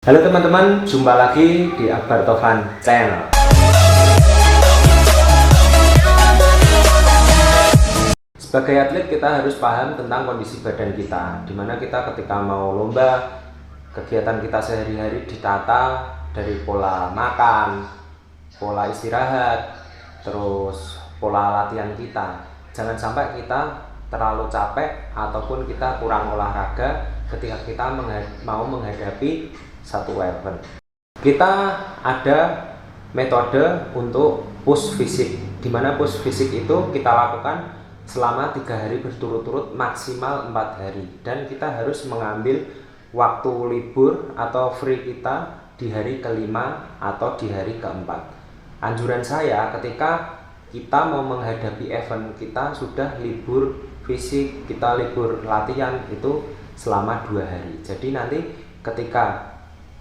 Halo teman-teman, jumpa lagi di Akbar Tovan Channel. Sebagai atlet kita harus paham tentang kondisi badan kita, dimana kita ketika mau lomba, kegiatan kita sehari-hari ditata dari pola makan, pola istirahat, terus pola latihan kita. Jangan sampai kita terlalu capek ataupun kita kurang olahraga ketika kita mau menghadapi satu event. Kita ada metode untuk push fisik, dimana push fisik itu kita lakukan selama 3 hari berturut-turut, maksimal 4 hari, dan kita harus mengambil waktu libur atau free kita di hari kelima atau di hari keempat. Anjuran saya ketika kita mau menghadapi event, kita sudah libur fisik, kita libur latihan itu selama 2 hari. Jadi nanti ketika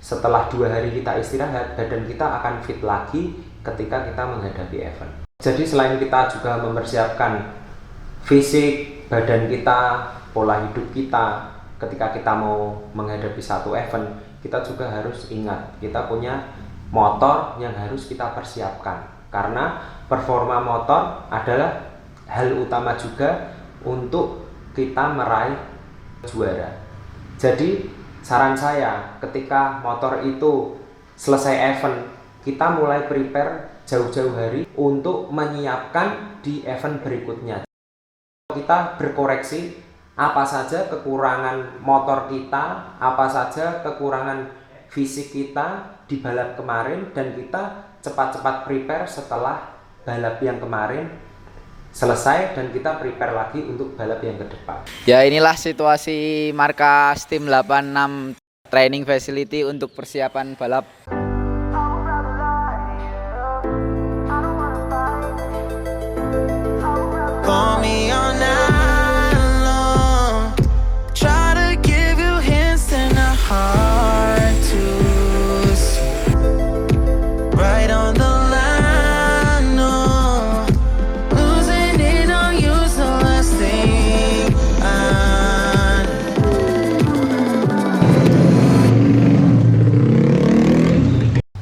setelah 2 hari kita istirahat, badan kita akan fit lagi ketika kita menghadapi event. Jadi selain kita juga mempersiapkan fisik, badan kita, pola hidup kita, ketika kita mau menghadapi satu event, kita juga harus ingat, kita punya motor yang harus kita persiapkan. Karena performa motor adalah hal utama juga untuk kita meraih juara. Jadi saran saya, ketika motor itu selesai event, kita mulai prepare jauh-jauh hari untuk menyiapkan di event berikutnya. Kita berkoreksi apa saja kekurangan motor kita, apa saja kekurangan fisik kita di balap kemarin, dan kita cepat-cepat prepare setelah balap yang kemarin selesai dan kita prepare lagi untuk balap yang ke depan. Ya, inilah situasi markas tim 86 training facility untuk persiapan balap.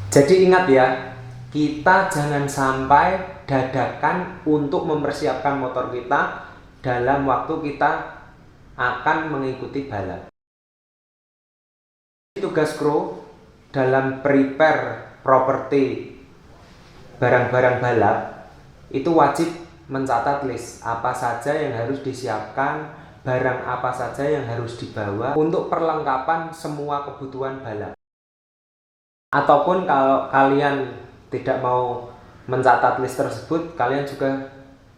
Jadi ingat ya, kita jangan sampai dadakan untuk mempersiapkan motor kita dalam waktu kita akan mengikuti balap. Tugas kru dalam prepare properti barang-barang balap itu wajib mencatat list apa saja yang harus disiapkan, barang apa saja yang harus dibawa untuk perlengkapan semua kebutuhan balap. Ataupun kalau kalian tidak mau mencatat list tersebut, kalian juga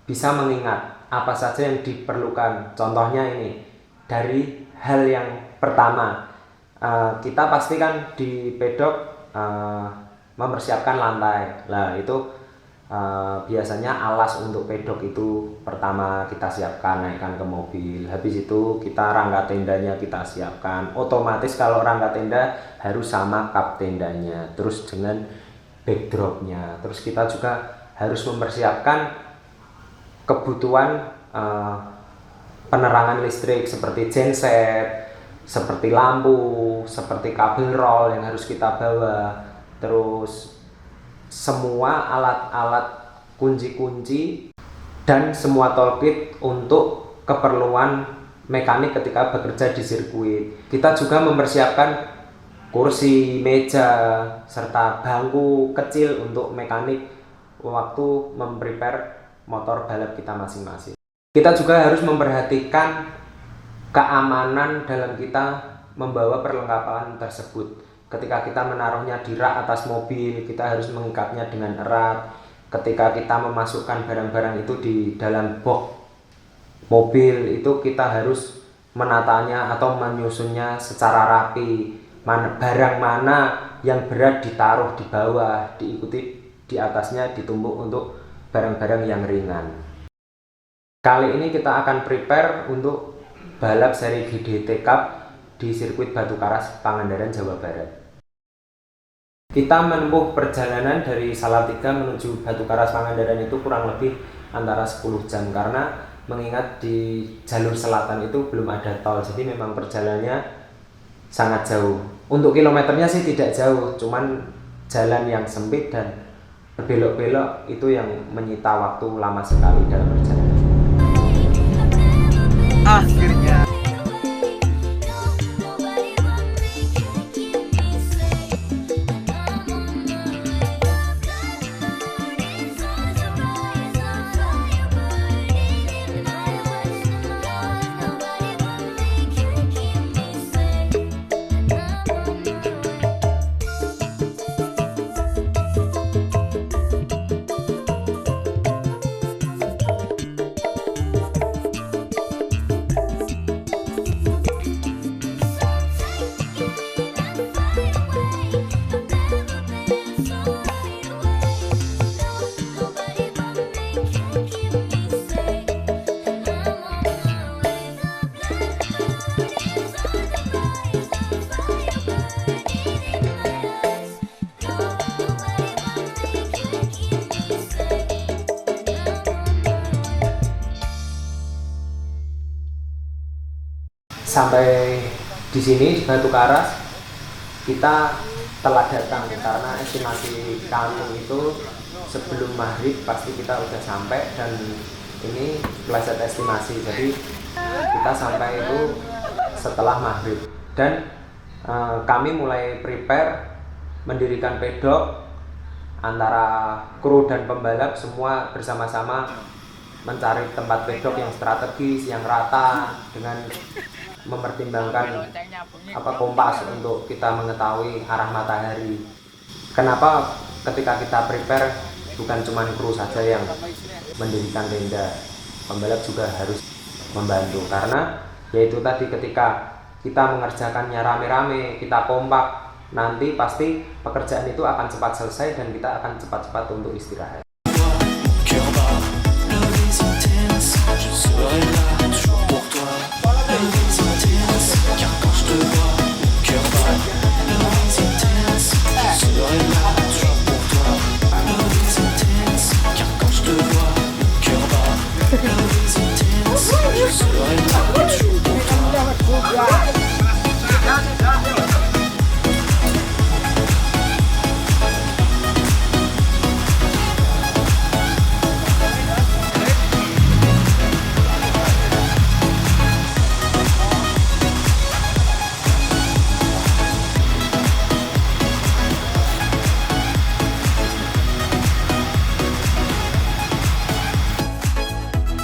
bisa mengingat apa saja yang diperlukan. Contohnya ini, dari hal yang pertama, kita pastikan di pedok mempersiapkan lantai. Nah itu biasanya alas untuk pedok itu pertama kita siapkan, naikkan ke mobil. Habis itu kita rangka tendanya kita siapkan. Otomatis kalau rangka tenda harus sama kap tendanya, terus dengan backdropnya. Terus kita juga harus mempersiapkan kebutuhan penerangan listrik seperti genset, seperti lampu, seperti kabel roll yang harus kita bawa. Terus semua alat-alat kunci-kunci dan semua toolkit untuk keperluan mekanik ketika bekerja di sirkuit. Kita juga mempersiapkan kursi, meja, serta bangku kecil untuk mekanik waktu memprepare motor balap kita masing-masing. Kita juga harus memperhatikan keamanan dalam kita membawa perlengkapan tersebut. Ketika kita menaruhnya di rak atas mobil, kita harus mengikatnya dengan erat. Ketika kita memasukkan barang-barang itu di dalam box mobil, itu kita harus menatanya atau menyusunnya secara rapi. Barang mana yang berat ditaruh di bawah, diikuti di atasnya ditumpuk untuk barang-barang yang ringan. Kali ini kita akan prepare untuk balap seri GDT Cup di sirkuit Batu Karas, Pangandaran, Jawa Barat. Kita menempuh perjalanan dari Salatiga menuju Batu Karas, Pangandaran itu kurang lebih antara 10 jam, karena mengingat di jalur selatan itu belum ada tol, jadi memang perjalanannya sangat jauh. Untuk kilometernya sih tidak jauh, cuman jalan yang sempit dan berbelok-belok itu yang menyita waktu lama sekali dalam perjalanan. Akhirnya. Sampai di sini di Batu Karas kita telah datang karena estimasi kami itu sebelum maghrib pasti kita udah sampai, dan ini peleset estimasi, jadi kita sampai itu setelah maghrib. Dan kami mulai prepare mendirikan pedok antara kru dan pembalap, semua bersama-sama mencari tempat pedok yang strategis, yang rata, dengan mempertimbangkan kompas untuk kita mengetahui arah matahari. Kenapa ketika kita prepare bukan cuma kru saja yang mendirikan tenda, pembalap juga harus membantu, karena yaitu tadi ketika kita mengerjakannya rame-rame, kita kompak, nanti pasti pekerjaan itu akan cepat selesai dan kita akan cepat-cepat untuk istirahat.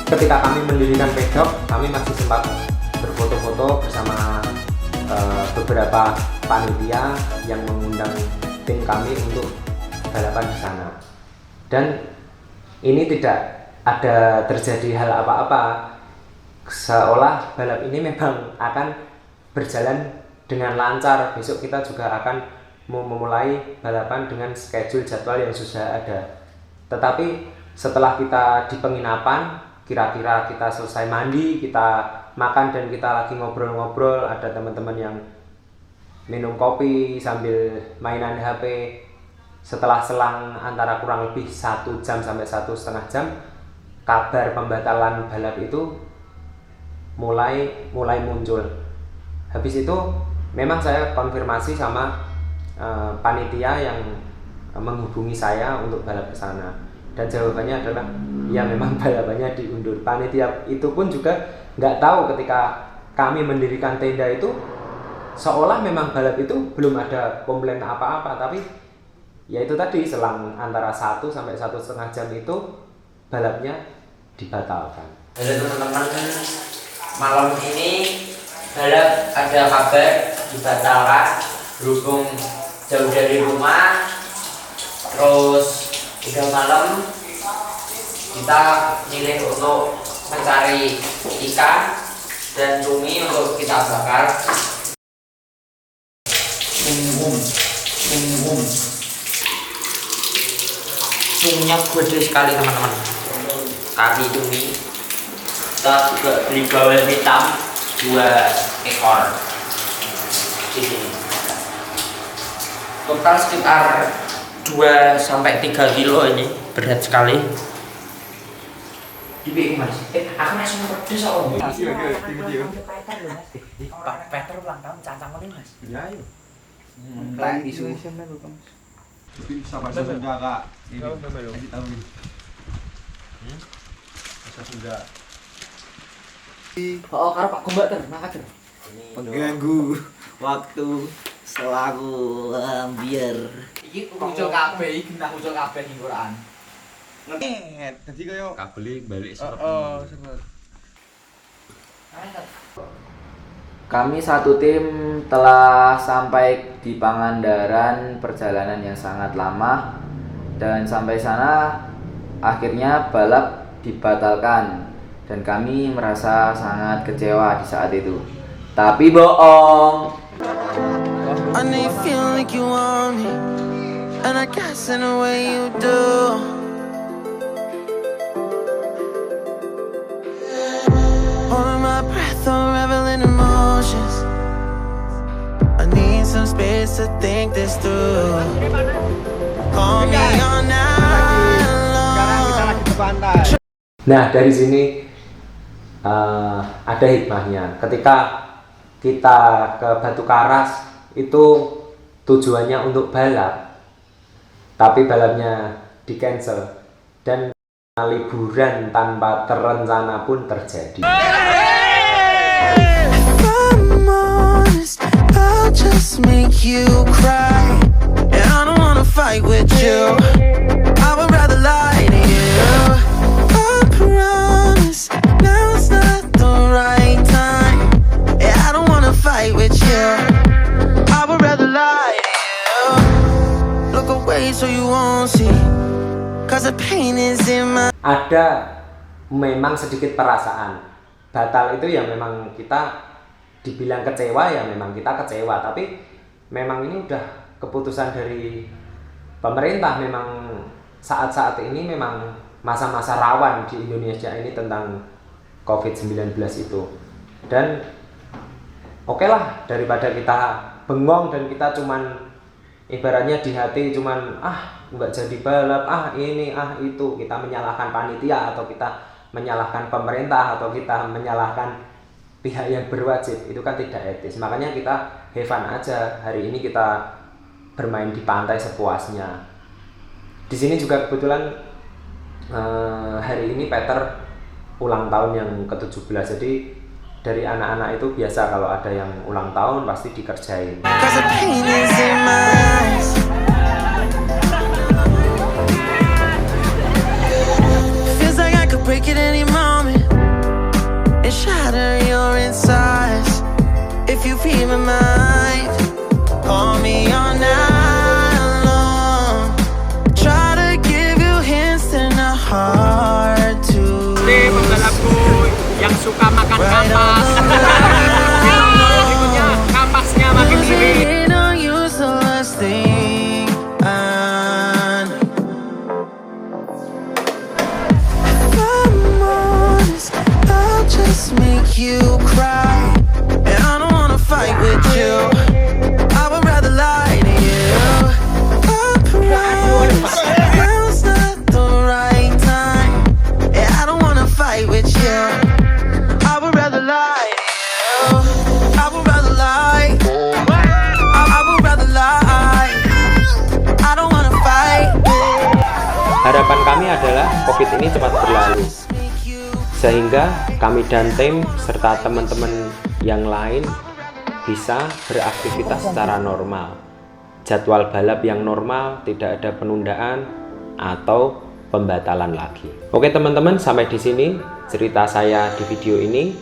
Ketika kami mendirikan pedok, kami masih sempat berfoto-foto bersama beberapa panitia yang mengundang tim kami untuk balapan di sana. Dan ini tidak ada terjadi hal apa-apa, seolah balap ini memang akan berjalan dengan lancar. Besok kita juga akan memulai balapan dengan schedule jadwal yang sudah ada. Tetapi setelah kita di penginapan, kira-kira kita selesai mandi, kita makan, dan kita lagi ngobrol-ngobrol, ada teman-teman yang minum kopi sambil mainan HP. Setelah selang antara kurang lebih 1 jam sampai 1,5 jam, kabar pembatalan balap itu mulai muncul. Habis itu memang saya konfirmasi sama panitia yang menghubungi saya untuk balap ke sana, dan jawabannya adalah ya memang balapannya diundur. Panitia itu pun juga nggak tahu ketika kami mendirikan tenda itu, seolah memang balap itu belum ada komplain apa-apa, tapi ya itu tadi selang antara 1 sampai 1,5 jam itu balapnya dibatalkan. Halo teman-teman, malam ini balap ada kabar dibatalkan berhubung jauh dari rumah, terus udah malam. Kita milih untuk mencari ikan dan cumi untuk kita bakar. Cuminya gede sekali teman-teman. Kami cumi. Kita juga beli bawang hitam 2 ekor. Di sini. Total sekitar 2 sampai 3 kilo ini, berat sekali. Ibu mas, aku langsung pedes om. Peter ulang tahun cancang ini mas. Ya ayo. Tak isu. Sabar sudah kak. Ini kasih tahu nih. Sudah. Oh, karo Pak Gombak ter. Mengganggu waktu selaku biar Iki muncul kabeh, iki genah muncul kabeh ing Quran. Jadi kayak kabel balik serep. seret. Kami satu tim telah sampai di Pangandaran, perjalanan yang sangat lama, dan sampai sana akhirnya balap dibatalkan dan kami merasa sangat kecewa di saat itu. Tapi bohong. I know you feel like you want me, and I guess in a way you do. Holding my breath, unraveling emotions. I need some space to think this through. Call me all night long. Nah, dari sini ada hikmahnya. Ketika kita ke Batu Karas itu tujuannya untuk balap, tapi balapnya di cancel dan liburan tanpa terencana pun terjadi. If I'm honest, I'll just make you cry, and I don't wanna fight with you. I would rather lie to you. I promise now's not the right time. Yeah, I don't wanna fight with you. I would rather lie to you. Look away so you won't see, 'cause the pain is in my. Ada memang sedikit perasaan batal itu ya, memang kita dibilang kecewa ya, memang kita kecewa, tapi memang ini udah keputusan dari pemerintah. Memang saat-saat ini memang masa-masa rawan di Indonesia ini tentang COVID-19 itu, dan oke lah, daripada kita bengong dan kita cuman ibaratnya di hati cuman nggak jadi balap, ini itu, kita menyalahkan panitia atau kita menyalahkan pemerintah atau kita menyalahkan pihak yang berwajib, itu kan tidak etis. Makanya kita have fun aja, hari ini kita bermain di pantai sepuasnya. Di sini juga kebetulan hari ini Peter ulang tahun yang ke-17, jadi dari anak-anak itu biasa kalau ada yang ulang tahun pasti dikerjain. 'Cause the pain is in my eyes. Feels like I could break it any moment and shatter your insides. If you read my mind, call me all night long. Try to give you hints and a hard to. Pembalapku yang suka makan kampas. Berikutnya kampasnya makin iri. Make you cry, and I don't wanna fight with you. I would rather lie to you. I promise now's not the right time. Yeah, I don't wanna fight with you. I would rather lie to you. I would rather lie. I would rather lie. I don't wanna fight. Harapan kami adalah COVID ini cepat berlalu, sehingga kami dan tim serta teman-teman yang lain bisa beraktivitas secara normal. Jadwal balap yang normal, tidak ada penundaan atau pembatalan lagi. Oke teman-teman, sampai di sini cerita saya di video ini.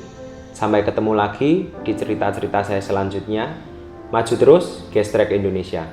Sampai ketemu lagi di cerita-cerita saya selanjutnya. Maju terus, Gestrek Indonesia.